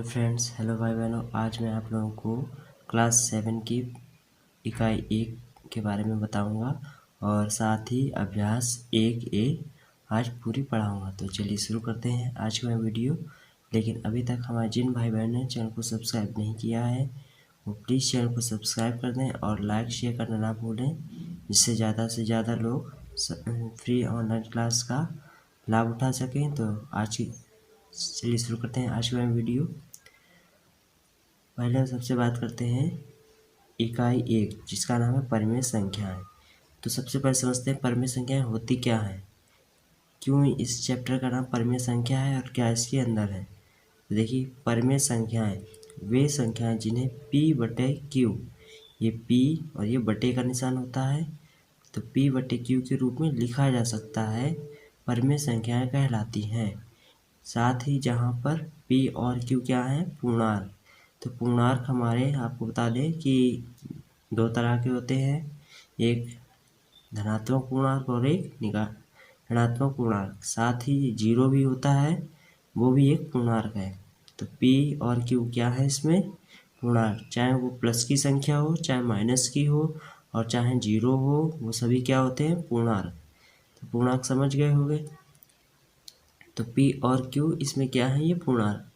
Friends, hello भाई बहनों। आज मैं आप लोगों को क्लास 7 की इकाई 1 के बारे में बताऊंगा और साथ ही अभ्यास 1A आज पूरी पढ़ाऊंगा। तो चलिए शुरू करते हैं आज का वीडियो। लेकिन अभी तक हमारे जिन भाई बहन ने चैनल को सब्सक्राइब नहीं किया है वो प्लीज़ चैनल को सब्सक्राइब कर दें और लाइक शेयर करना ना भूलें, जिससे ज़्यादा से ज़्यादा लोग फ्री ऑनलाइन क्लास का लाभ उठा सकें। तो चलिए शुरू करते हैं आज का वीडियो। पहले सबसे बात करते हैं इकाई 1 जिसका नाम है परिमेय संख्याएं। तो सबसे पहले समझते हैं परिमेय संख्याएं होती क्या हैं, क्यों इस चैप्टर का नाम परिमेय संख्या है और क्या इसके अंदर है। तो देखिए, परिमेय संख्याएं वे संख्याएं जिन्हें p/q, ये p और ये बटे का निशान होता है, तो p/q के रूप में लिखा जा सकता है, परिमेय संख्याएं कहलाती हैं। साथ ही जहाँ पर p और q क्या है, पूर्णांक। तो पूर्णांक हमारे आपको बता दें कि दो तरह के होते हैं, एक धनात्मक पूर्णांक और एक ऋणात्मक पूर्णांक। साथ ही जीरो भी होता है, वो भी एक पूर्णांक है। तो p और q क्या है इसमें, पूर्णांक। चाहे वो प्लस की संख्या हो, चाहे माइनस की हो और चाहे जीरो हो, वो सभी क्या होते हैं, पूर्णांक। तो पूर्णांक समझ गए होंगे। तो p और q इसमें क्या है, ये पूर्णांक।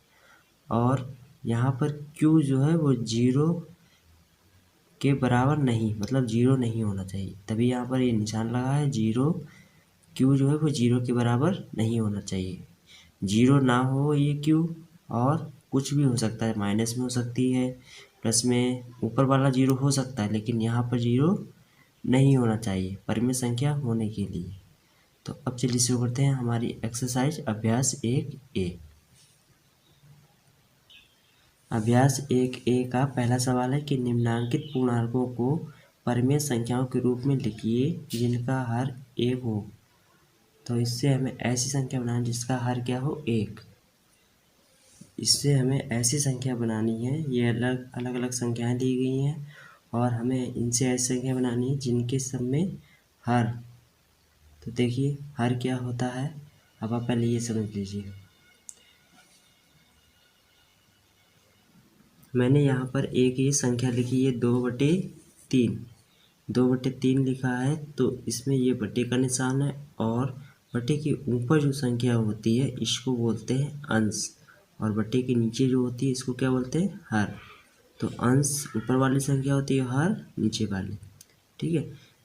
और यहाँ पर q जो है वो जीरो के बराबर नहीं, मतलब जीरो नहीं होना चाहिए, तभी यहाँ पर ये निशान लगा है जीरो। q जो है वो जीरो के बराबर नहीं होना चाहिए। जीरो ना हो ये q, और कुछ भी हो सकता है, माइनस में हो सकती है, प्लस में, ऊपर वाला जीरो हो सकता है, लेकिन यहाँ पर जीरो नहीं होना चाहिए परिमेय संख्या होने के लिए। तो अब चलिए शुरू करते हैं हमारी एक्सरसाइज अभ्यास 1A। अभ्यास 1A का पहला सवाल है कि निम्नलिखित पूर्णांकों को परिमेय संख्याओं के रूप में लिखिए जिनका हर 1 हो। तो इससे हमें ऐसी संख्या बनानी जिसका हर क्या हो, 1। इससे हमें ऐसी संख्या बनानी है, ये अलग अलग संख्याएं दी गई हैं और हमें इनसे ऐसी संख्या बनानी है जिनके सब में हर। तो देखिए हर क्या होता है, अब आप पहले ये समझ लीजिए। मैंने यहाँ पर एक ये संख्या लिखी है 2/3। 2/3 लिखा है, तो इसमें ये बटे का निशान है और बटे के ऊपर जो संख्या होती है इसको बोलते हैं अंश, और बटे के नीचे जो होती है इसको क्या बोलते हैं, हर। तो अंश ऊपर वाली संख्या होती है, हर नीचे वाली। ठीक है,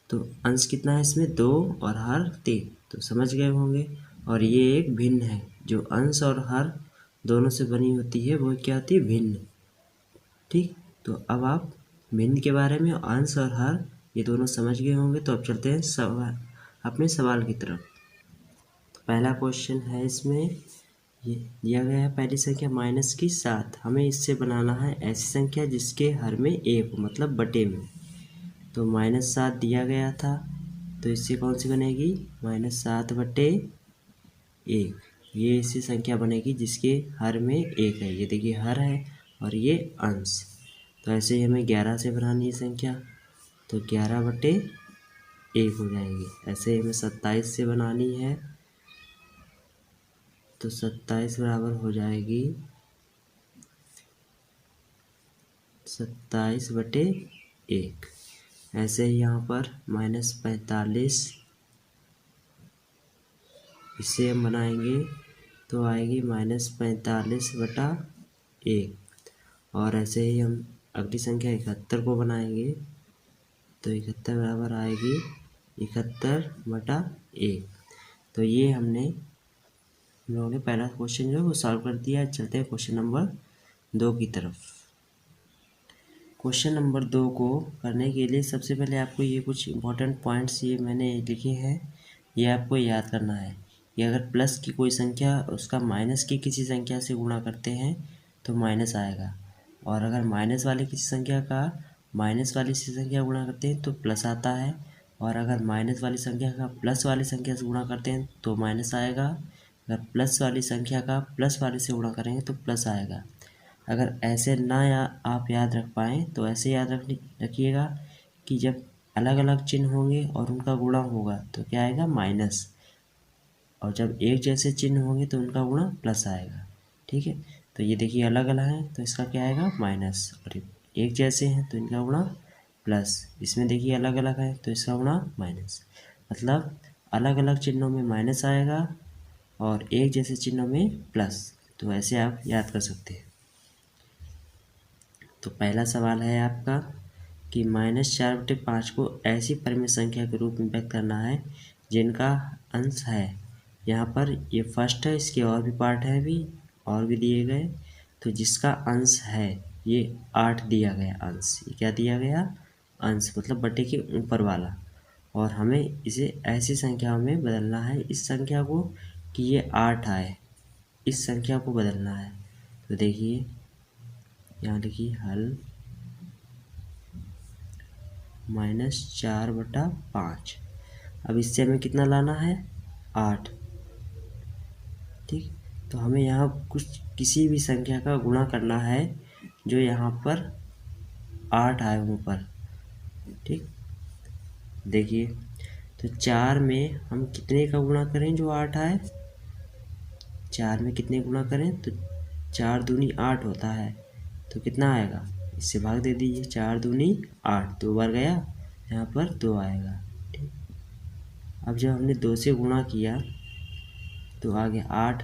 तो अंश कितना है इसमें, 2 और हर 3। तो समझ गए होंगे। और ये एक भिन्न है, जो अंश और हर दोनों से बनी होती है वो क्या होती है, भिन्न। ठीक, तो अब आप भिन्न के बारे में, अंश और हर, ये दोनों समझ गए होंगे। तो अब चलते हैं अपने सवाल की तरफ। तो पहला क्वेश्चन है, इसमें ये दिया गया है पहली संख्या -7। हमें इससे बनाना है ऐसी संख्या जिसके हर में 1 हो, मतलब बटे में। तो -7 दिया गया था, तो इससे कौन सी बनेगी, -7/1। ये ऐसी संख्या बनेगी जिसके हर में 1 है। ये देखिए हर है और ये अंश। तो ऐसे ही हमें 11 से बनानी है संख्या, तो 11/1 हो जाएगी। ऐसे ही हमें 27 से बनानी है, तो 27 बराबर हो जाएगी 27/1। ऐसे ही यहाँ पर -45, इसे हम बनाएंगे तो आएगी -45/1। और ऐसे ही हम अगली संख्या 71 को बनाएंगे, तो 71 बराबर आएगी 71/1। तो ये हम लोगों ने पहला क्वेश्चन जो है वो सॉल्व कर दिया। चलते हैं क्वेश्चन नंबर 2 की तरफ। क्वेश्चन नंबर 2 को करने के लिए सबसे पहले आपको ये कुछ इंपॉर्टेंट पॉइंट्स ये मैंने लिखे हैं, ये आपको याद करना है कि अगर प्लस की कोई संख्या उसका माइनस की किसी संख्या से गुणा करते हैं तो माइनस आएगा, और अगर माइनस वाली किसी संख्या का माइनस वाली से संख्या गुणा करते हैं तो प्लस आता है, और अगर माइनस वाली संख्या का प्लस वाली संख्या से गुणा करते हैं तो माइनस आएगा। अगर प्लस वाली संख्या का प्लस वाली से गुणा करेंगे तो प्लस आएगा। अगर ऐसे ना आप याद रख पाएँ तो ऐसे याद रखिएगा कि जब अलग अलग चिन्ह होंगे और उनका गुणा होगा तो क्या आएगा, माइनस, और जब एक जैसे चिन्ह होंगे तो उनका गुणा प्लस आएगा। ठीक है, तो ये देखिए अलग अलग हैं तो इसका क्या आएगा माइनस, और एक जैसे हैं तो इनका गुणा प्लस। इसमें देखिए अलग अलग है तो इसका गुणा माइनस। मतलब अलग अलग चिन्हों में माइनस आएगा और एक जैसे चिन्हों में प्लस। तो ऐसे आप याद कर सकते हैं। तो पहला सवाल है आपका कि -4/5 को ऐसी परिमेय संख्या के रूप में व्यक्त करना है जिनका अंश है। यहाँ पर ये फर्स्ट है, इसके और भी पार्ट हैं भी और भी दिए गए। तो जिसका अंश है ये 8 दिया गया अंश। ये क्या दिया गया अंश, मतलब बटे के ऊपर वाला। और हमें इसे ऐसी संख्याओं में बदलना है, इस संख्या को कि ये 8 आए, इस संख्या को बदलना है। तो देखिए यहाँ लिखिए हल -4/5। अब इससे हमें कितना लाना है 8। ठीक, तो हमें यहाँ कुछ किसी भी संख्या का गुणा करना है जो यहाँ पर 8 आए ऊपर। ठीक, देखिए तो 4 में हम कितने का गुणा करें जो 8 आए, 4 में कितने गुणा करें तो 4 दूनी 8 होता है। तो कितना आएगा, इससे भाग दे दीजिए, 4 दूनी 8, 2 बार गया, यहाँ पर 2 आएगा। ठीक, अब जब हमने 2 से गुणा किया तो आ गया 8,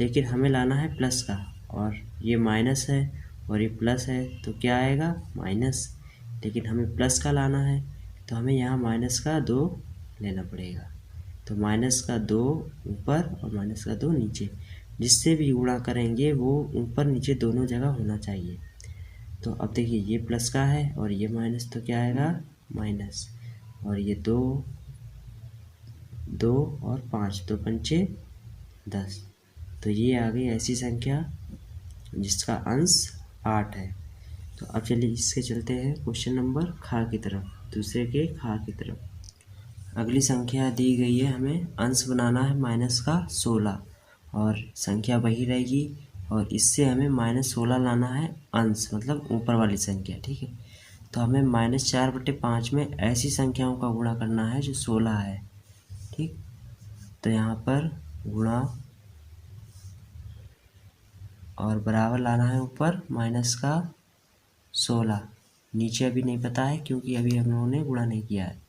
लेकिन हमें लाना है प्लस का, और ये माइनस है और ये प्लस है तो क्या आएगा माइनस। लेकिन हमें प्लस का लाना है तो हमें यहाँ माइनस का 2 लेना पड़ेगा। तो माइनस का 2 ऊपर और माइनस का 2 नीचे, जिससे भी गुणा करेंगे वो ऊपर नीचे दोनों जगह होना चाहिए। तो अब देखिए ये प्लस का है और ये माइनस, तो क्या आएगा माइनस। और ये 2 और 5, 2 पंचे 10। तो ये आ गई ऐसी संख्या जिसका अंश 8 है। तो अब चलिए इससे चलते हैं क्वेश्चन नंबर खा की तरफ, दूसरे के खा की तरफ। अगली संख्या दी गई है, हमें अंश बनाना है -16 और संख्या वही रहेगी, और इससे हमें -16 लाना है अंश, मतलब ऊपर वाली संख्या। ठीक है, तो हमें -4/5 में ऐसी संख्याओं का गुणा करना है जो 16 है। ठीक, तो यहाँ पर गुणा और बराबर लाना है ऊपर -16, नीचे अभी नहीं पता है क्योंकि अभी हम लोगों ने गुणा नहीं किया है।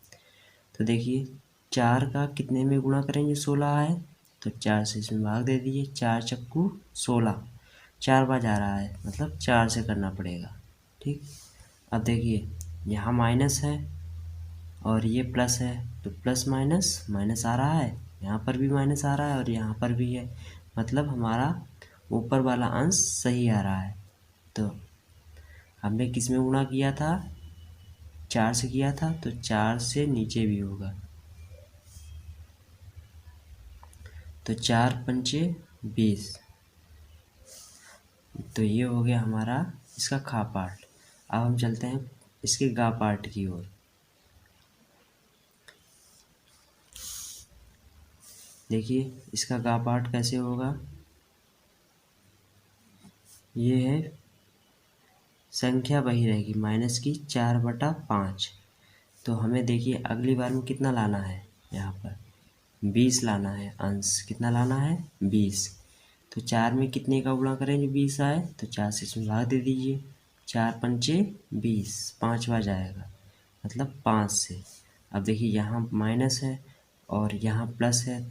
तो देखिए 4 का कितने में गुणा करेंगे 16 है, तो 4 से इसमें भाग दे दीजिए, 4 चक्कू 16, 4 बार जा रहा है मतलब 4 से करना पड़ेगा। ठीक, अब देखिए यहाँ माइनस है और ये प्लस है, तो प्लस माइनस माइनस आ रहा है, यहाँ पर भी माइनस आ रहा है और यहाँ पर भी है, मतलब हमारा ऊपर वाला अंश सही आ रहा है। तो हमने किस में गुणा किया था, 4 से किया था, तो 4 से नीचे भी होगा। तो 4 पंचे 20। तो ये हो गया हमारा इसका खा पार्ट। अब हम चलते हैं इसके गा पार्ट की ओर। देखिए इसका गा पार्ट कैसे होगा, ये है संख्या वही रहेगी माइनस की 4/5। तो हमें देखिए अगली बार में कितना लाना है, यहाँ पर 20 लाना है अंश। कितना लाना है 20। तो 4 में कितने का गुणा करें जो 20 आए, तो 4 से इसमें भाग दे दीजिए, 4 पंचे 20, 5 बार जाएगा मतलब 5 से। अब देखिए यहाँ माइनस है और यहाँ प्लस है,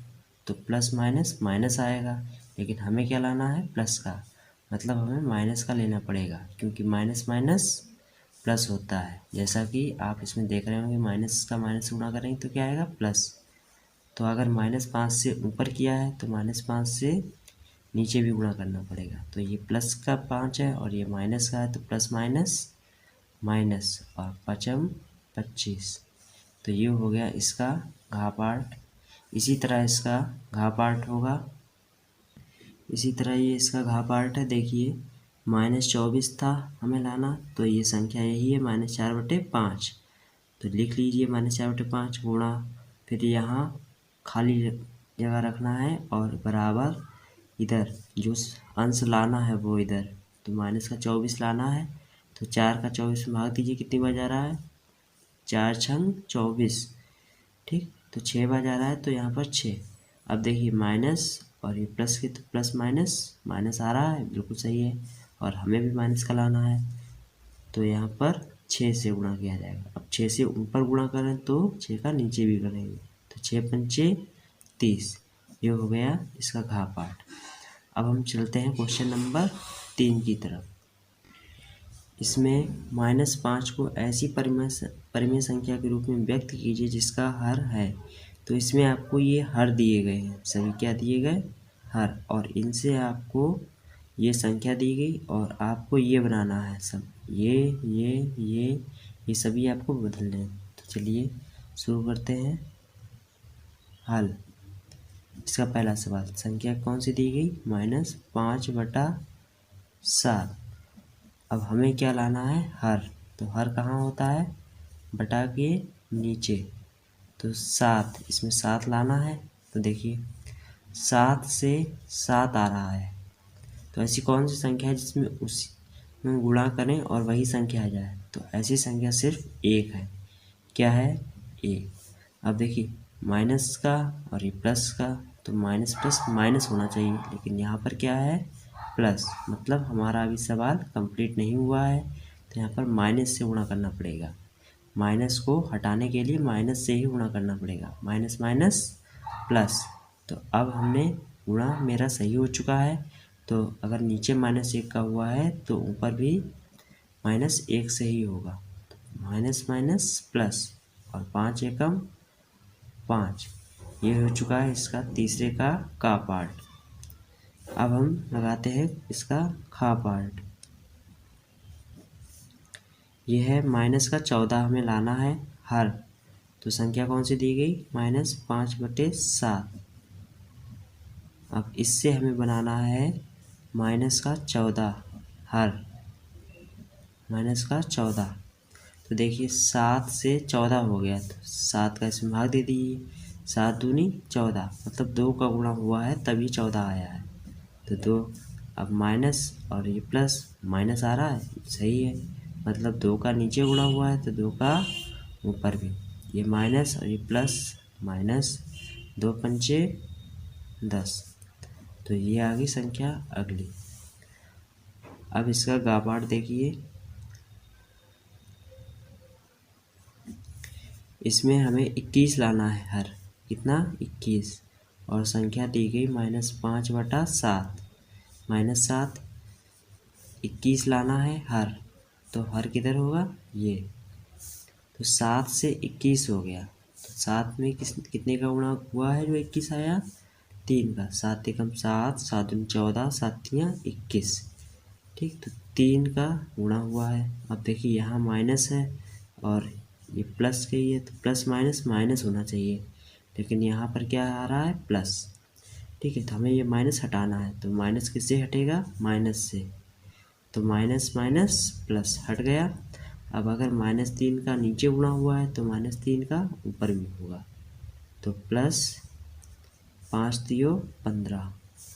तो प्लस माइनस माइनस आएगा, लेकिन हमें क्या लाना है प्लस का, मतलब हमें माइनस का लेना पड़ेगा क्योंकि माइनस माइनस प्लस होता है। जैसा कि आप इसमें देख रहे होंगे माइनस का माइनस गुणा करेंगे तो क्या आएगा प्लस। तो अगर -5 से ऊपर किया है तो -5 से नीचे भी गुणा करना पड़ेगा। तो ये प्लस का 5 है और ये माइनस का है, तो प्लस माइनस माइनस और 5 25। तो ये हो गया इसका घा पार्ट। इसी तरह इसका घा पार्ट होगा, इसी तरह ये इसका घा पार्ट है। देखिए -24 था हमें लाना, तो ये संख्या यही है -4/5। तो लिख लीजिए -4/5 गुणा, फिर यहाँ खाली जगह रखना है और बराबर इधर जो अंश लाना है वो इधर, तो माइनस का 24 लाना है। तो 4 का 24 में भाग दीजिए, कितनी बार जा रहा है 4 छंग 24। ठीक, तो 6 बार जा रहा है तो यहाँ पर 6। अब देखिए माइनस और ये प्लस की, तो प्लस माइनस माइनस आ रहा है, बिल्कुल सही है। और हमें भी माइनस का लाना है, तो यहाँ पर 6 से गुणा किया जाएगा। अब 6 से ऊपर गुणा करें तो 6 का नीचे भी करेंगे, तो 6 पंचे 30, ये हो गया इसका घा पार्ट। अब हम चलते हैं क्वेश्चन नंबर 3 की तरफ। इसमें -5 को ऐसी परिमेय संख्या के रूप में व्यक्त कीजिए जिसका हर है। तो इसमें आपको ये हर दिए गए हैं, सभी क्या दिए गए, हर, और इनसे आपको ये संख्या दी गई और आपको ये बनाना है सब, ये सभी आपको बदलने हैं। तो चलिए शुरू करते हैं। हल, इसका पहला सवाल, संख्या कौन सी दी गई, -5/7। अब हमें क्या लाना है, हर। तो हर कहाँ होता है, बटा के नीचे, तो 7, इसमें 7 लाना है। तो देखिए 7 से 7 आ रहा है, तो ऐसी कौन सी संख्या है जिसमें उसी में गुणा करें और वही संख्या आ जाए, तो ऐसी संख्या सिर्फ एक है, क्या है, एक। अब देखिए माइनस का और ये प्लस का, तो माइनस प्लस माइनस होना चाहिए, लेकिन यहाँ पर क्या है, प्लस, मतलब हमारा अभी सवाल कंप्लीट नहीं हुआ है, तो यहाँ पर माइनस से गुणा करना पड़ेगा। माइनस को हटाने के लिए माइनस से ही गुणा करना पड़ेगा, माइनस माइनस प्लस। तो अब हमने गुणा मेरा सही हो चुका है, तो अगर नीचे -1 का हुआ है तो ऊपर भी -1 से ही होगा, तो माइनस माइनस प्लस, और 5 एकम 5, ये हो चुका है इसका तीसरे का पार्ट। अब हम लगाते हैं इसका खा पार्ट। यह है -14 हमें लाना है हर। तो संख्या कौन सी दी गई, -5/7। अब इससे हमें बनाना है -14 हर, -14। तो देखिए 7 से 14 हो गया, तो 7 का इसमें भाग दे दीजिए, 7 दूनी 14, मतलब 2 का गुणा हुआ है तभी 14 आया है। तो 2, अब माइनस और ये प्लस, माइनस आ रहा है, सही है, मतलब 2 का नीचे गुणा हुआ है तो 2 का ऊपर भी, ये माइनस और ये प्लस, माइनस 2 पंचे 10, तो ये आ गई संख्या अगली। अब इसका गा पार्ट देखिए, इसमें हमें 21 लाना है हर, कितना, 21, और संख्या दी गई -5/7, -7, 21 लाना है हर, तो हर किधर होगा, ये, तो 7 से 21 हो गया, तो 7 में कितने का गुणा हुआ है जो 21 आया, 3 का, 7 एकम 7, 7 दूनी 14, 7 तियाँ 21, ठीक, तो 3 का गुणा हुआ है। अब देखिए यहाँ माइनस है और ये प्लस का ही है, तो प्लस माइनस माइनस होना चाहिए, लेकिन यहाँ पर क्या आ रहा है, प्लस, ठीक है। तो हमें ये माइनस हटाना है, तो माइनस किससे हटेगा, माइनस से, तो माइनस माइनस प्लस हट गया। अब अगर -3 का नीचे गुणा हुआ है तो -3 का ऊपर भी होगा, तो प्लस 5 तियो 15,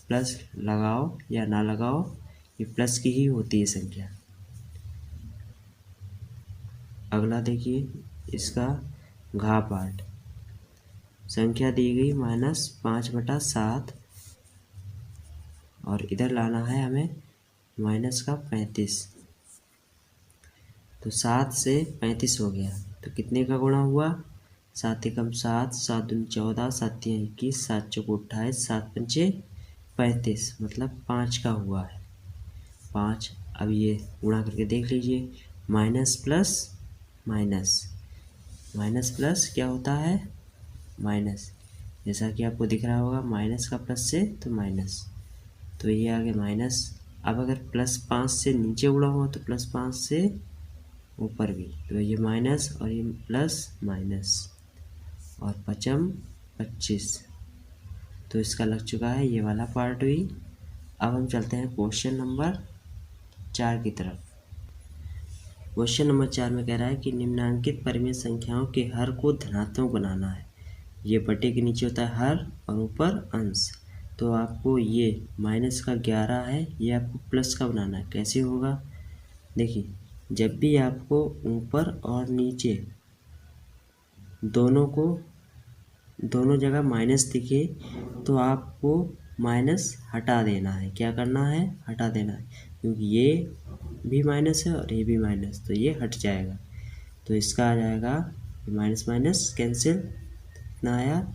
प्लस लगाओ या ना लगाओ, ये प्लस की ही होती है संख्या। अगला देखिए इसका घा पार्ट, संख्या दी गई -5/7, और इधर लाना है हमें -35, तो 7 से 35 हो गया, तो कितने का गुणा हुआ, 7 एकम 7, 7 दूनी 14, 7 तियाँ 21, 7 चौको 28, 7 पंचे 35, मतलब 5 का हुआ है, 5। अब ये गुणा करके देख लीजिए, minus plus minus, minus plus क्या होता है, माइनस, जैसा कि आपको दिख रहा होगा, माइनस का प्लस से तो माइनस, तो ये आ गया माइनस। अब अगर +5 से नीचे उड़ा हुआ तो +5 से ऊपर भी, तो ये माइनस और ये प्लस माइनस, और 5 25, तो इसका लग चुका है ये वाला पार्ट भी। अब हम चलते हैं क्वेश्चन नंबर 4 की तरफ। क्वेश्चन नंबर 4 में कह रहा है कि निम्नांकित परिमेय संख्याओं के हर को धनात्मक बनाना है। ये बटे के नीचे होता है हर और ऊपर अंश, तो आपको ये -11 है, ये आपको प्लस का बनाना है। कैसे होगा, देखिए जब भी आपको ऊपर और नीचे दोनों जगह माइनस दिखे तो आपको माइनस हटा देना है। क्या करना है? हटा देना है, क्योंकि ये भी माइनस है और ये भी माइनस, तो ये हट जाएगा। तो इसका आ जाएगा माइनस माइनस कैंसिल, कितना आया?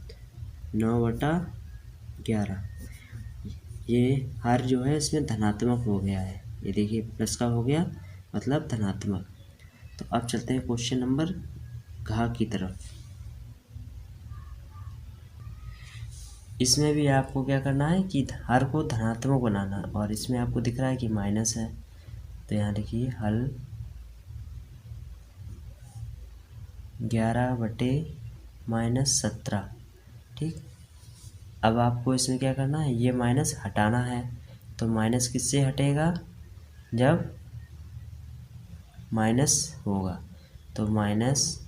9/11। ये हर जो है इसमें धनात्मक हो गया है, ये देखिए प्लस का हो गया, मतलब धनात्मक। तो अब चलते हैं क्वेश्चन नंबर घ की तरफ। इसमें भी आपको क्या करना है कि हर को धनात्मक बनाना है, और इसमें आपको दिख रहा है कि माइनस है, तो यहाँ लिखिए हल 11/-17। ठीक, अब आपको इसमें क्या करना है? ये माइनस हटाना है। तो माइनस किससे हटेगा? जब माइनस होगा, तो माइनस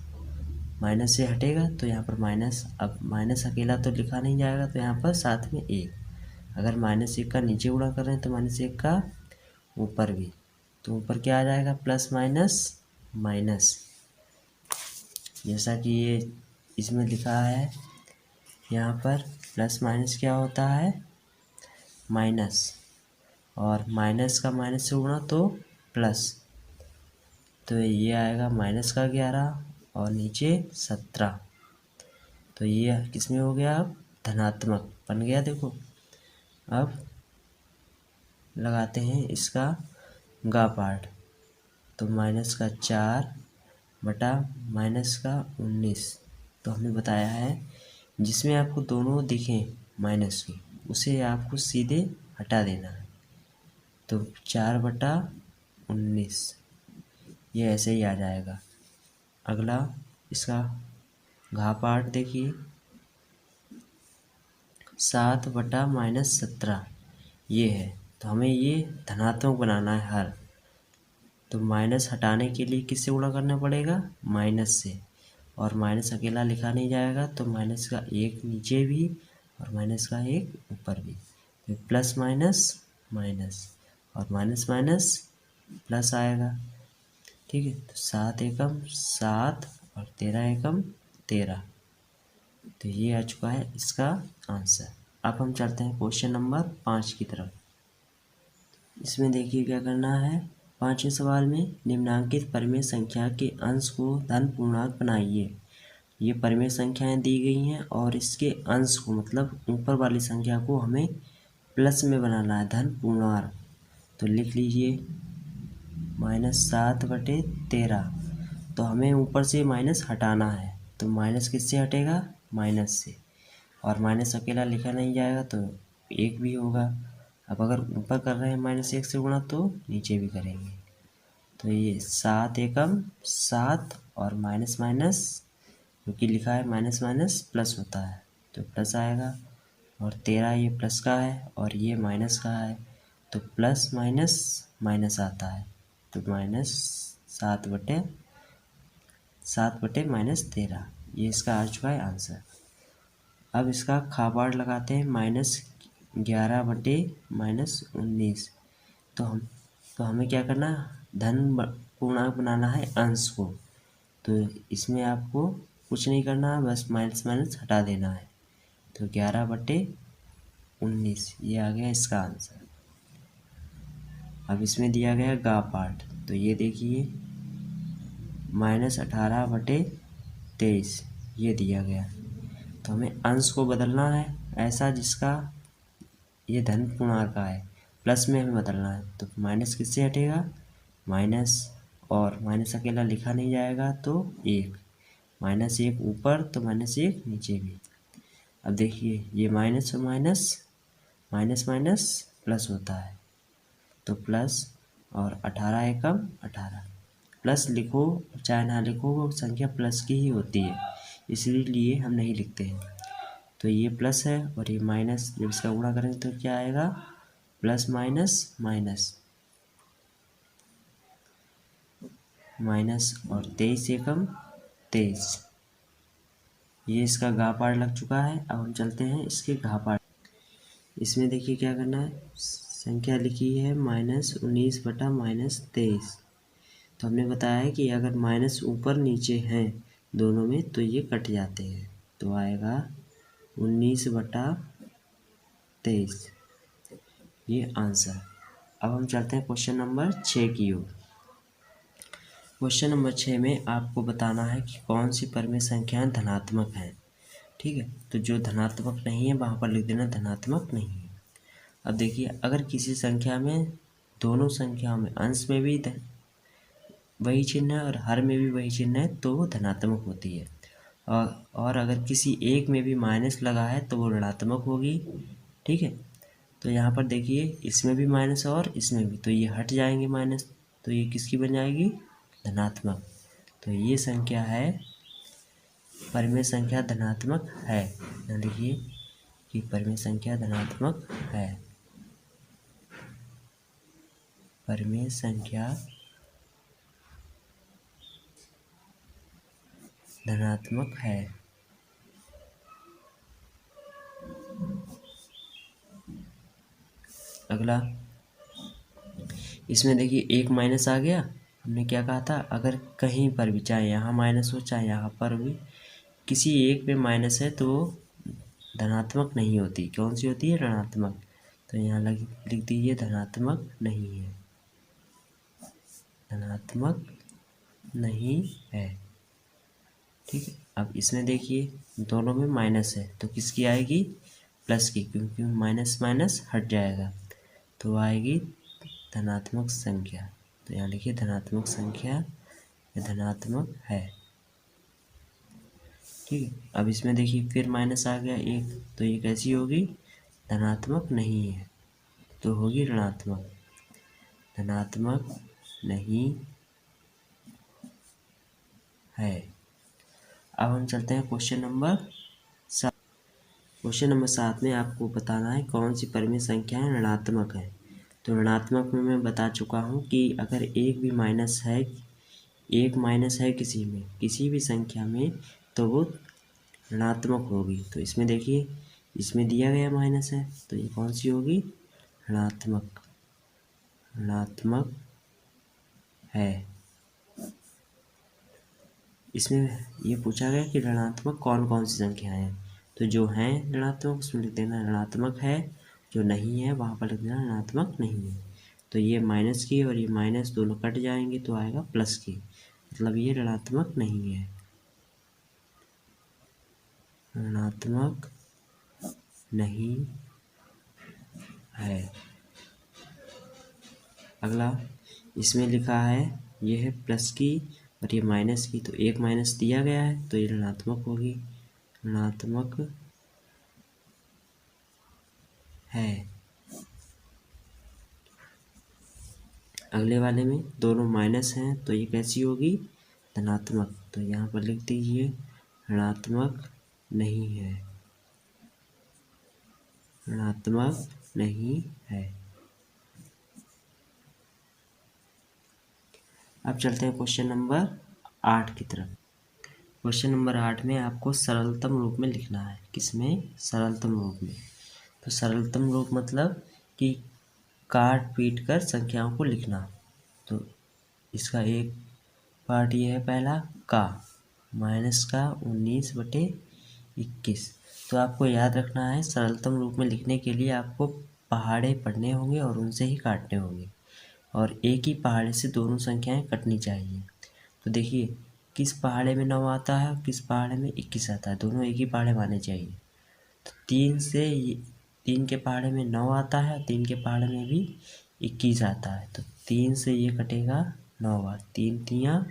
माइनस से हटेगा, तो यहाँ पर माइनस। अब माइनस अकेला तो लिखा नहीं जाएगा, तो यहाँ पर साथ में एक। अगर -1 का नीचे गुणा कर रहे हैं तो -1 का ऊपर भी, तो ऊपर क्या आ जाएगा? प्लस माइनस माइनस, जैसा कि ये इसमें लिखा है। यहाँ पर प्लस माइनस क्या होता है? माइनस, और माइनस का माइनस से गुणा तो प्लस, तो ये आएगा -11 और नीचे 17। तो ये किसमें हो गया? अब धनात्मक बन गया। देखो, अब लगाते हैं इसका गा पार्ट। तो -4/-19। तो हमने बताया है जिसमें आपको दोनों दिखें माइनस की, उसे आपको सीधे हटा देना है। तो 4/-19 ये ऐसे ही आ जाएगा। अगला इसका घा पार्ट देखिए, 7/-17 ये है। तो हमें ये धनात्मक बनाना है हर। तो माइनस हटाने के लिए किससे गुणा करना पड़ेगा? माइनस से, और माइनस अकेला लिखा नहीं जाएगा, तो माइनस का एक नीचे भी और माइनस का एक ऊपर भी। तो प्लस माइनस माइनस, और माइनस माइनस प्लस आएगा। ठीक है, तो 7 एकम 7 और 13 एकम 13। तो ये आ चुका है इसका आंसर। अब हम चलते हैं क्वेश्चन नंबर 5 की तरफ। इसमें देखिए क्या करना है। 5वें सवाल में निम्नांकित परिमेय संख्या के अंश को धन पूर्णांक बनाइए। ये परिमेय संख्याएं दी गई हैं और इसके अंश को, मतलब ऊपर वाली संख्या को हमें प्लस में बनाना है, धन पूर्णांक। तो लिख लीजिए -7/13। तो हमें ऊपर से माइनस हटाना है, तो माइनस किससे हटेगा? माइनस से, और माइनस अकेला लिखा नहीं जाएगा, तो एक भी होगा। अब अगर ऊपर कर रहे हैं -1 से गुणा, तो नीचे भी करेंगे। तो ये 7 एकम 7 और माइनस माइनस, क्योंकि लिखा है माइनस माइनस प्लस होता है, तो प्लस आएगा। और 13 ये प्लस का है और ये माइनस का है, तो प्लस माइनस माइनस आता है। तो -7/-13, ये इसका आ चुका है आंसर। अब इसका खा पार्ट लगाते हैं, -11/-19। तो हमें क्या करना है? धन पूर्णांक बनाना है अंश को। तो इसमें आपको कुछ नहीं करना है, बस माइनस माइनस हटा देना है। तो 11/19 ये आ गया इसका आंसर। अब इसमें दिया गया गा पार्ट, तो ये देखिए -18/-23 ये दिया गया। तो हमें अंश को बदलना है ऐसा जिसका ये धन पूर्णांक का है, प्लस में हमें बदलना है। तो माइनस किससे हटेगा? माइनस, और माइनस अकेला लिखा नहीं जाएगा, तो एक। -1 ऊपर तो -1 नीचे भी। अब देखिए ये माइनस और माइनस, माइनस माइनस प्लस होता है, तो प्लस, और 18 एकम 18। प्लस लिखो चाहे ना लिखो, वो संख्या प्लस की ही होती है, इसलिए हम नहीं लिखते हैं। तो ये प्लस है और ये माइनस, जब इसका गुणा करेंगे तो क्या आएगा? प्लस माइनस माइनस माइनस, और 23 एकम 23। ये इसका घा पार्ट लग चुका है। अब हम चलते हैं इसके घा पार्ट। इसमें देखिए क्या करना है। संख्या लिखी है -19/-23। तो हमने बताया है कि अगर माइनस ऊपर नीचे हैं दोनों में, तो ये कट जाते हैं। तो आएगा 19/-23। 23, ये आंसर। अब हम चलते हैं क्वेश्चन नंबर 6 की ओर। क्वेश्चन नंबर 6 में आपको बताना है कि कौन सी परिमेय संख्याएं धनात्मक हैं। ठीक है, तो जो धनात्मक नहीं है वहाँ पर लिख देना धनात्मक नहीं है। अब देखिए, अगर किसी संख्या में, दोनों संख्याओं में अंश में भी वही चिन्ह है और हर में भी वही चिन्ह है तो वो धनात्मक होती है। और अगर किसी एक में भी माइनस लगा है तो वो ऋणात्मक होगी। ठीक है, तो यहाँ पर देखिए, इसमें भी माइनस और इसमें भी, तो ये हट जाएंगे माइनस, तो ये किसकी बन जाएगी, धनात्मक। तो ये संख्या है, परिमेय संख्या धनात्मक है। यहाँ लिखिए कि परिमेय संख्या धनात्मक है, परिमेय संख्या धनात्मक है। अगला, इसमें देखिए एक माइनस आ गया। हमने क्या कहा था, अगर कहीं पर भी, चाहे यहाँ माइनस हो चाहे यहाँ पर भी, किसी एक में माइनस है तो वो धनात्मक नहीं होती। कौन सी होती है, ऋणात्मक। तो यहाँ लिख दीजिए धनात्मक नहीं है, धनात्मक नहीं है। ठीक है, अब इसमें देखिए दोनों में माइनस है तो किसकी आएगी, प्लस की, क्योंकि माइनस माइनस हट जाएगा तो आएगी धनात्मक संख्या। तो यहाँ लिखिए धनात्मक संख्या, धनात्मक है। ठीक है, अब इसमें देखिए फिर माइनस आ गया एक, तो ये कैसी होगी, धनात्मक नहीं है तो होगी ऋणात्मक, धनात्मक नहीं है। अब हम चलते हैं क्वेश्चन नंबर 7। क्वेश्चन नंबर 7 में आपको बताना है कौन सी परिमेय संख्याएं ऋणात्मक है। तो ऋणात्मक में मैं बता चुका हूँ कि अगर एक भी माइनस है, एक माइनस है किसी में, किसी भी संख्या में, तो वो ऋणात्मक होगी। तो इसमें देखिए, इसमें दिया गया माइनस है तो ये कौन सी होगी, ऋणात्मक, ऋणात्मक है। इसमें ये पूछा गया कि ऋणात्मक कौन कौन सी संख्याएं हैं, तो जो हैं ऋणात्मक उसमें लिख देना ऋणात्मक है, जो नहीं है वहाँ पर लिख देना ऋणात्मक नहीं है। तो ये माइनस की और ये माइनस दोनों कट जाएंगे तो आएगा प्लस की, मतलब ये ऋणात्मक नहीं है, ऋणात्मक नहीं है। अगला, इसमें लिखा है ये है प्लस की और ये माइनस की, तो एक माइनस दिया गया है तो ये ऋणात्मक होगी, ऋणात्मक है। अगले वाले में दोनों माइनस हैं तो ये कैसी होगी, धनात्मक। तो यहाँ पर लिख दीजिए ऋणात्मक नहीं है, ऋणात्मक नहीं है। अब चलते हैं क्वेश्चन नंबर 8 की तरफ। क्वेश्चन नंबर 8 में आपको सरलतम रूप में लिखना है। किसमें, सरलतम रूप में। तो सरलतम रूप मतलब कि काट पीट कर संख्याओं को लिखना। तो इसका एक पार्ट ये है, पहला का, माइनस का 19/21। तो आपको याद रखना है, सरलतम रूप में लिखने के लिए आपको पहाड़े पढ़ने होंगे और उनसे ही काटने होंगे, और एक ही पहाड़े से दोनों संख्याएं कटनी चाहिए। तो देखिए, किस पहाड़े में 9 आता है और किस पहाड़े में 21 आता है, दोनों एक ही पहाड़े माने चाहिए। तो 3 के पहाड़े में 9 आता है, 3 के पहाड़े में भी 21 आता है। तो 3 से ये कटेगा 9 बार, 3 तियाँ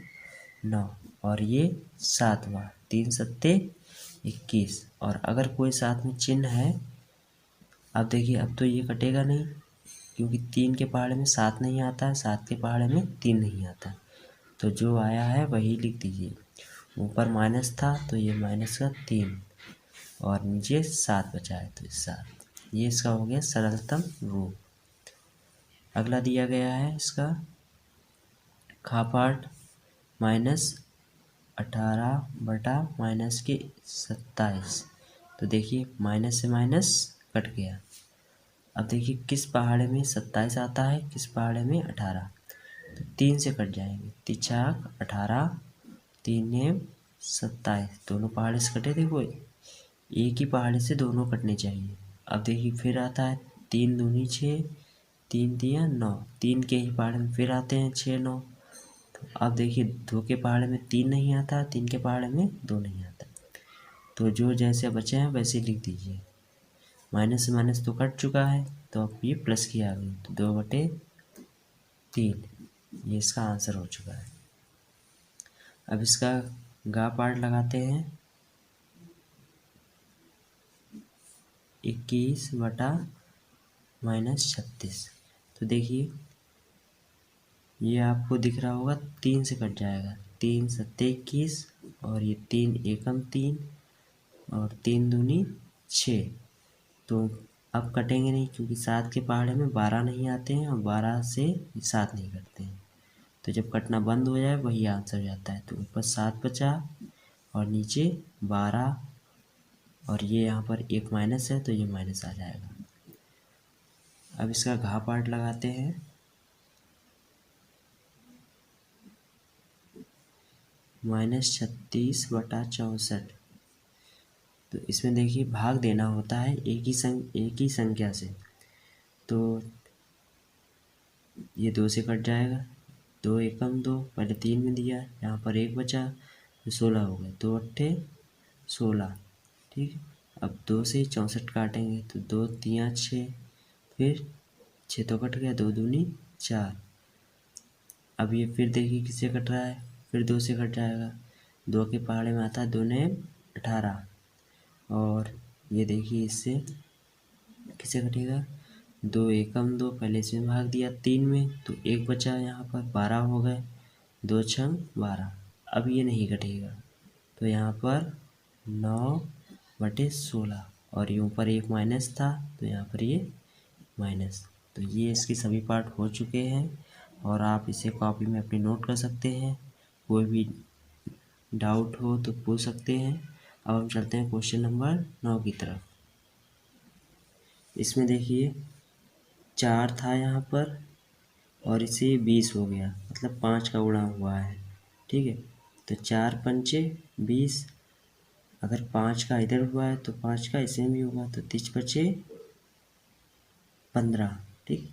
9, और ये 7 बार, 3 सत्ते 21। और अगर कोई साथ में चिन्ह है, अब देखिए अब तो ये कटेगा नहीं, क्योंकि 3 के पहाड़े में 7 नहीं आता है, 7 के पहाड़े में 3 नहीं आता। तो जो आया है वही लिख दीजिए। ऊपर माइनस था तो ये माइनस का 3 और नीचे 7 बचा है तो 7। ये इसका हो गया सरलतम रूप। अगला दिया गया है इसका खापाट -18/-27। तो देखिए माइनस से माइनस कट गया। अब देखिए किस पहाड़े में 27 आता है, किस पहाड़े में 18। तो 3 से कट जाएंगे, 3×4 18, 3 27, दोनों पहाड़े से कटे थे कोई, एक ही पहाड़े से दोनों कटने चाहिए। अब देखिए फिर आता है 3 दूनी 6, 3 तिया 9, 3 के ही पहाड़े में फिर आते हैं 6 9। तो अब देखिए 2 के पहाड़े में 3 नहीं आता, 3 के पहाड़े में 2 नहीं आता। तो जो जैसे बचे हैं वैसे लिख दीजिए। माइनस से माइनस तो कट चुका है, तो अब ये प्लस की आ गई, तो 2/3 ये इसका आंसर हो चुका है। अब इसका गा पार्ट लगाते हैं। 21/-36। तो देखिए ये आपको दिख रहा होगा 3 से कट जाएगा, 3 सत्ते 21 और ये 3 एकम 3 और 3 दूनी 6। तो अब कटेंगे नहीं क्योंकि 7 के पहाड़े में 12 नहीं आते हैं और 12 से 7 नहीं कटते हैं। तो जब कटना बंद हो जाए वही आंसर हो जाता है। तो ऊपर 7 बचा और नीचे 12 और ये यहाँ पर एक माइनस है तो ये माइनस आ जाएगा। अब इसका घा पार्ट लगाते हैं। -36/64। तो इसमें देखिए भाग देना होता है एक ही संख्या से। तो ये 2 से कट जाएगा, 2 एकम 2, पहले 3 में दिया, यहाँ पर 1 बचा तो 16 हो गए, 2 × 8 = 16। ठीक है, अब 2 से 64 काटेंगे तो 2 तिया 6, फिर 6 तो कट गया, 2 दूनी 4। अब ये फिर देखिए किससे कट रहा है, फिर 2 से कट जाएगा, 2 के पहाड़े में आता है 2 ने 18 और ये देखिए इससे किससे कटेगा, 2 एकम 2, पहले इसमें भाग दिया 3 में तो 1 बचा, यहाँ पर 12 हो गए, 2 छंग 12। अब ये नहीं कटेगा तो यहाँ पर 9/16 और ये ऊपर एक माइनस था तो यहाँ पर ये माइनस। तो ये इसके सभी पार्ट हो चुके हैं और आप इसे कॉपी में अपनी नोट कर सकते हैं। कोई भी डाउट हो तो पूछ सकते हैं। अब हम चलते हैं क्वेश्चन नंबर 9 की तरफ। इसमें देखिए 4 था यहाँ पर और इसे 20 हो गया, मतलब 5 का गुणा हुआ है। ठीक है, तो 4 पंचे 20, अगर 5 का इधर हुआ है तो 5 का इसमें भी होगा, तो 30 बचे 15। ठीक,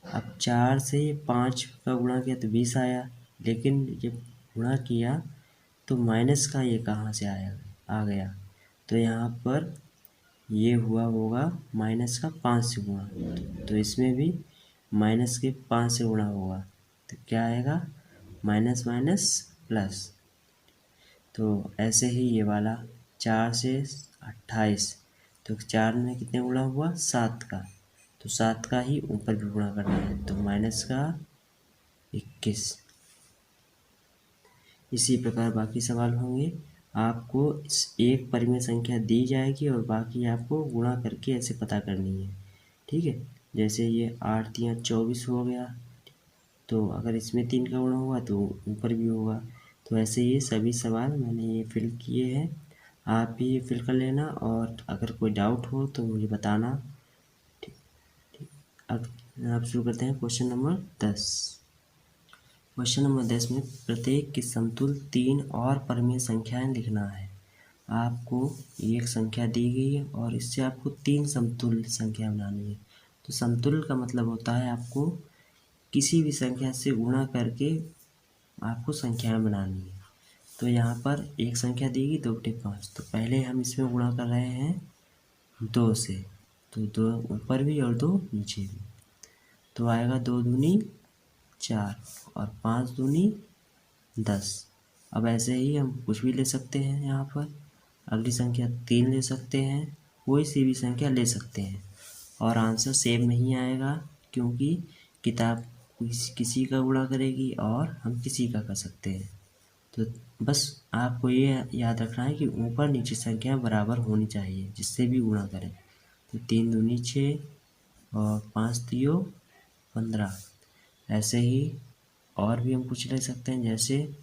अब 4 से 5 का गुणा किया तो 20 आया, लेकिन जब गुणा किया तो माइनस का ये कहाँ से आ गया, तो यहाँ पर ये हुआ होगा माइनस का 5 से गुणा, तो इसमें भी माइनस के 5 से गुणा होगा, तो क्या आएगा, माइनस माइनस प्लस। तो ऐसे ही ये वाला 4 से 28, तो 4 में कितने गुणा हुआ, 7 का, तो 7 का ही ऊपर भी गुणा करना है, तो माइनस का 21। इसी प्रकार बाकी सवाल होंगे। आपको एक परिमेय संख्या दी जाएगी और बाकी आपको गुणा करके ऐसे पता करनी है। ठीक है, जैसे ये 8 तिया 24 हो गया, तो अगर इसमें 3 का गुणा हुआ तो ऊपर भी होगा। तो ऐसे ये सभी सवाल मैंने ये फिल किए हैं, आप भी ये फिल कर लेना और अगर कोई डाउट हो तो मुझे बताना। ठीक, अब आप शुरू करते हैं क्वेश्चन नंबर 10। क्वेश्चन नंबर 10 में प्रत्येक की समतुल्य 3 और परिमेय संख्याएं लिखना है। आपको एक संख्या दी गई है और इससे आपको 3 समतुल्य संख्या बनानी है। तो समतुल्य का मतलब होता है आपको किसी भी संख्या से गुणा करके आपको संख्याएं बनानी है। तो यहाँ पर एक संख्या दी गई 2/5, तो पहले हम इसमें गुणा कर रहे हैं 2 से, तो 2 ऊपर भी और 2 नीचे भी, तो आएगा 2 दूनी 4 और 5 दूनी 10। अब ऐसे ही हम कुछ भी ले सकते हैं, यहाँ पर अगली संख्या 3 ले सकते हैं, कोई सी भी संख्या ले सकते हैं और आंसर सेम नहीं आएगा क्योंकि किताब किसी का गुणा करेगी और हम किसी का कर सकते हैं। तो बस आपको ये याद रखना है कि ऊपर नीचे संख्या बराबर होनी चाहिए जिससे भी गुणा करें। तो 3 दूनी 6 और 5 तियो 15। ऐसे ही और भी हम कुछ ले सकते हैं, जैसे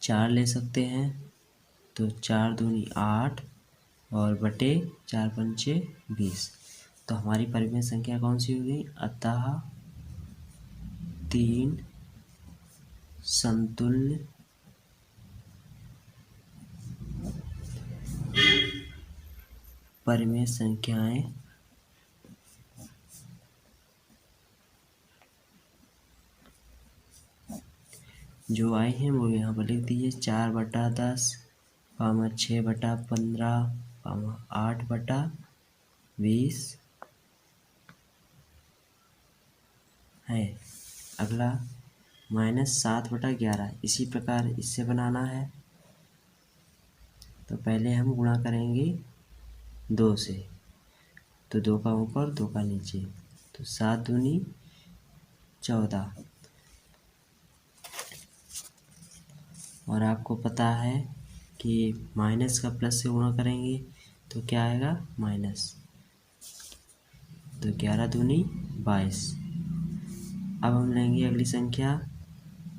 4 ले सकते हैं, तो 4 दूनी 8 और बटे 4 पंचे 20। तो हमारी परिमेय संख्या कौन सी होगी, अतः 3 समतुल्य परिमेय संख्याएं जो आई हैं वो यहाँ पर लिख दीजिए। 4/10, 6/15, 8/20 है। अगला -7/11, इसी प्रकार इससे बनाना है। तो पहले हम गुणा करेंगे 2 से, तो 2 का ऊपर 2 का नीचे, तो 7 दूनी 14। और आपको पता है कि माइनस का प्लस से गुणा करेंगे तो क्या आएगा, माइनस, तो 11 दूनी 22। अब हम लेंगे अगली संख्या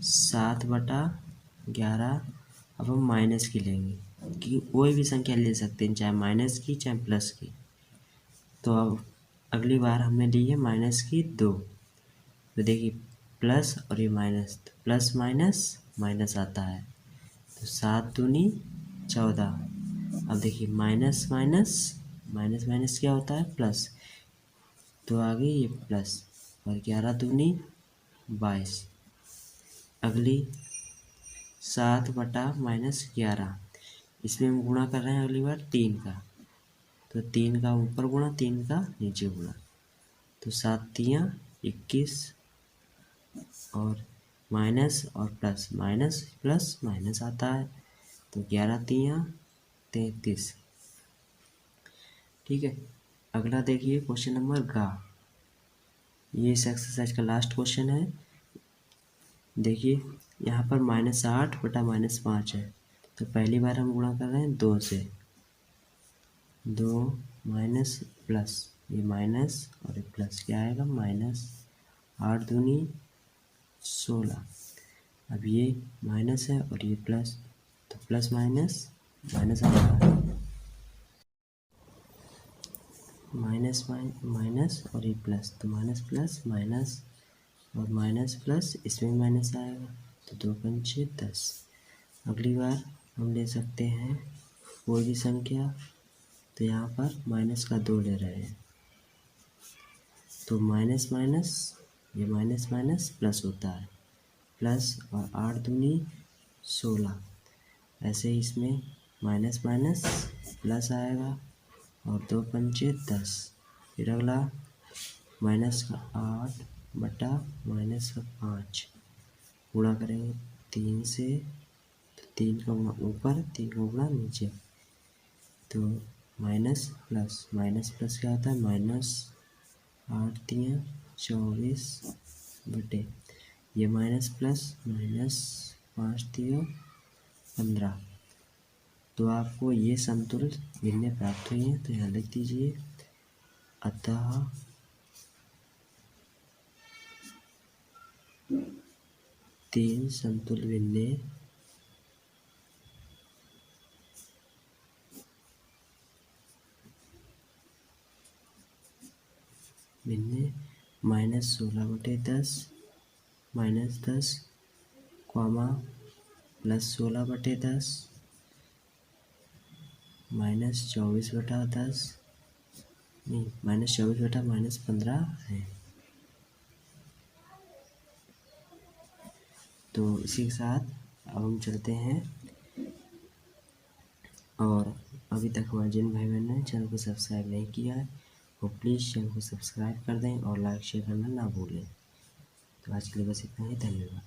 7/11। अब हम माइनस की लेंगे, कि कोई भी संख्या ले सकते हैं, चाहे माइनस की चाहे प्लस की। तो अब अगली बार हमने ली है माइनस की 2, तो देखिए प्लस और ये माइनस, तो प्लस माइनस माइनस आता है, तो 7 दूनी 14। अब देखिए माइनस माइनस माइनस माइनस क्या होता है, प्लस, तो आ गई ये प्लस, और 11 दूनी 22। अगली 7/-11, इसमें हम गुणा कर रहे हैं अगली बार 3 का, तो 3 का ऊपर गुणा 3 का नीचे गुणा, तो 7 तियाँ 21, और माइनस और प्लस, माइनस प्लस माइनस आता है, तो 11 तियाँ 33। ठीक है। अगला देखिए क्वेश्चन नंबर गा, ये इस एक्सरसाइज का लास्ट क्वेश्चन है। देखिए यहाँ पर -8/-5 है, तो पहली बार हम गुणा कर रहे हैं 2 से, 2 माइनस प्लस, ये माइनस और ये प्लस, क्या आएगा, -8 दूनी 16। अब ये माइनस है और ये प्लस, तो प्लस माइनस माइनस आ रहा है, माइनस माइनस और ये प्लस, तो माइनस प्लस माइनस और माइनस प्लस, इसमें माइनस आएगा, तो 2 पंचे 10। अगली बार हम ले सकते हैं कोई भी संख्या, तो यहाँ पर माइनस का 2 ले रहे हैं, तो माइनस माइनस, ये माइनस माइनस प्लस होता है, प्लस और 8 दूनी 16। ऐसे ही इसमें माइनस माइनस प्लस आएगा, और 2 पंचे 10। फिर अगला -8 बटा -5 गुणा करेंगे 3 से, तो 3 का गुणा ऊपर 3 का गुणा नीचे, तो माइनस प्लस क्या होता है, -8 तियाँ 24 बटे, ये माइनस प्लस -5 तियाँ 15। तो आपको ये समतुल्य भिन्नें प्राप्त हुई हैं, तो यहाँ लिख दीजिए। अतः 3 समतुल्य भिन्नें -16/10 -10, +16/10 -24/10, नहीं -24/-15 है। तो इसी के साथ अब हम चलते हैं, और अभी तक हमारे जिन भाई बहन ने चैनल को सब्सक्राइब नहीं किया है वो प्लीज़ चैनल को सब्सक्राइब कर दें और लाइक शेयर करना ना भूलें। तो आज के लिए बस इतना ही, धन्यवाद।